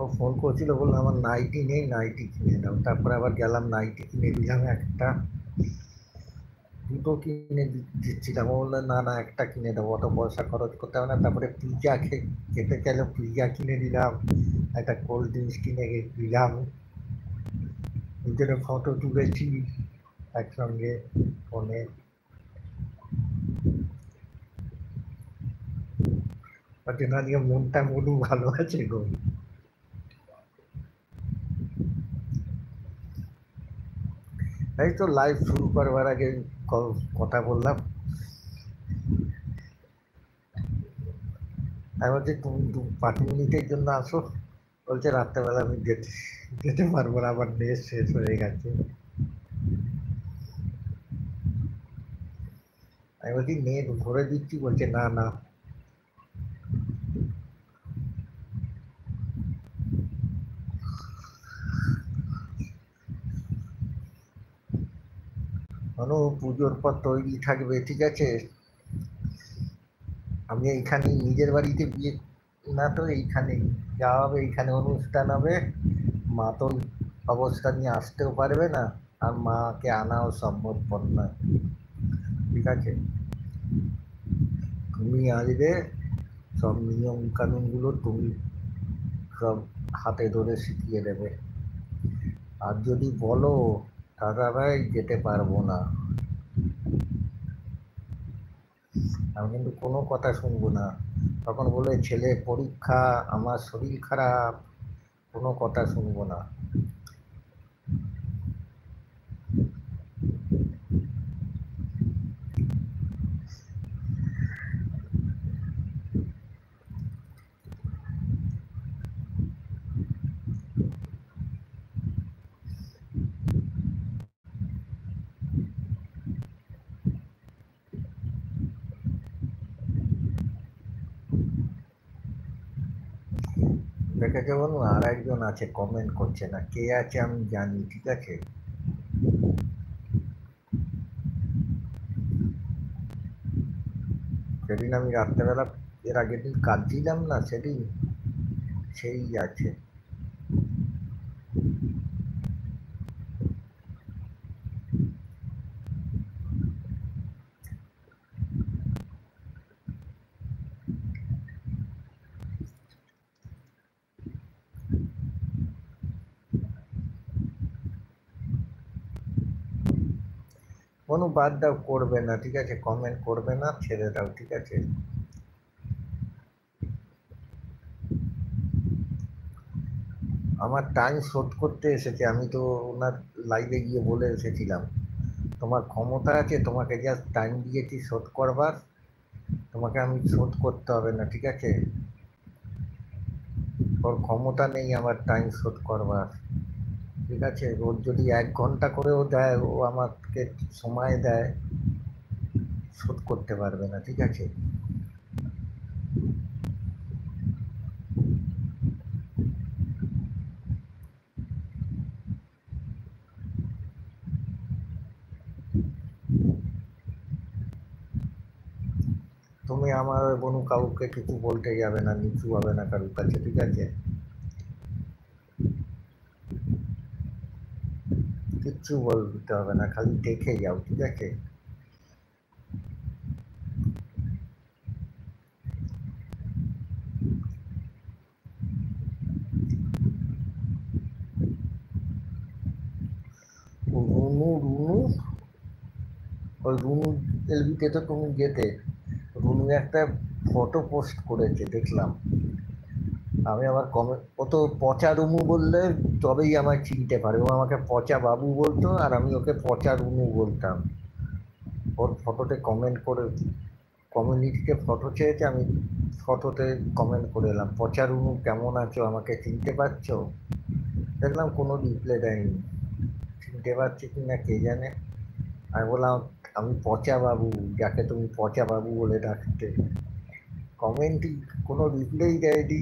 ও phone করছিল, বললো আমার নাইটি নেই, নাইটি কিনে দাও। তারপরে আবার গেলাম, নাইটি কিনে দিলাম একটা, দুটো কিনে দিচ্ছিলাম। ও বললো না না, একটা কিনে দেবো, অত পয়সা খরচ করতে হবে না। তারপরে পিৎজা খেতে চাইলো, পিৎজা কিনে দিলাম, একটা কোল্ড ড্রিঙ্কস কিনে দিলাম, দুজনে ফটো তুলেছি একসঙ্গে ফোনে। না দিয়ে মনটা মনু ভালো আছে গো। এই তো লাইভ শুরু করবার আগে কথা বললাম। আমি বলছি তুমি 5 মিনিটের জন্য আসো, বলছে রাত্রেবেলা আমি যেতে যেতে পারবো না, আমার নেট শেষ হয়ে গেছে। আমি বলছি নেট ভরে দিচ্ছি, বলছে না না। অনু পুজোর পর তৈরি থাকবে, ঠিক আছে? আমি এইখানে নিজের বাড়িতে বিয়ে, না তো এইখানেই যাওয়া হবে, এইখানে অনুষ্ঠান হবে। মা তো অবস্থা নিয়ে আসতেও পারবে না, আর মাকে আনাও সম্ভবপর নয়, ঠিক আছে? তুমি আসবে, সব নিয়ম কানুন গুলো তুমি সব হাতে ধরে শিখিয়ে দেবে। আর যদি বলো দাদা ভাই যেতে পারবো না, আমি কিন্তু কোনো কথা শুনবো না। তখন বলে ছেলে পরীক্ষা, আমার শরীর খারাপ, কোনো কথা শুনবো না। দেখেছে বলুন, আর একজন আছে কমেন্ট করছে না, কে আছে আমি জানি, ঠিক আছে? সেদিন আমি রাত্রেবেলা, এর আগের দিন কাঁদছিলাম না, সেদিন সেই আছে। কোনো বাদ দাও, করবে না, ঠিক আছে? কমেন্ট করবে না, ছেড়ে দাও, ঠিক আছে? আমার টাইম শোধ করতে এসেছে, আমি তো ওনার লাইভে গিয়ে বলে এসেছিলাম, তোমার ক্ষমতা আছে, তোমাকে জাস্ট টাইম দিয়েছি শোধ করবার, তোমাকে আমি শোধ করতে হবে না, ঠিক আছে? ওর ক্ষমতা নেই আমার টাইম শোধ করবার, ঠিক আছে? ওর যদি 1 ঘন্টা করেও দেয়, ও আমাকে সময় দেয়, শোধ করতে পারবে না, ঠিক আছে? তুমি আমার কোনো কাউকে কিছু বলতে যাবে না, নিচু হবে না কারোর কাছে, ঠিক আছে? কিচ্ছু বলতে হবে না, খালি দেখে যাও, ঠিক আছে? রুনু রুনু, ওই রুনু এলবিতে তো তুমি যেতে, রুনু একটা ফটো পোস্ট করেছে দেখলাম। আমি আবার কমেন্ট, ও তো পচা রুনু বললে তবেই আমায় চিনতে পারে, ও আমাকে পচা বাবু বলতো আর আমি ওকে পচা রুনু বলতাম। ওর ফটোতে কমেন্ট করে, কমিউনিটিতে ফটো চেয়েছে, আমি ফটোতে কমেন্ট করে এলাম, পচা রুনু কেমন আছো, আমাকে চিনতে পারছো? দেখলাম কোনো রিপ্লাই দেয়নি, চিনতে পারছি কি না কে জানে। আমি বললাম আমি পচা বাবু, যাকে তুমি পচা বাবু বলে ডাকতে। কমেন্টই কোনো রিপ্লাই দেয়নি।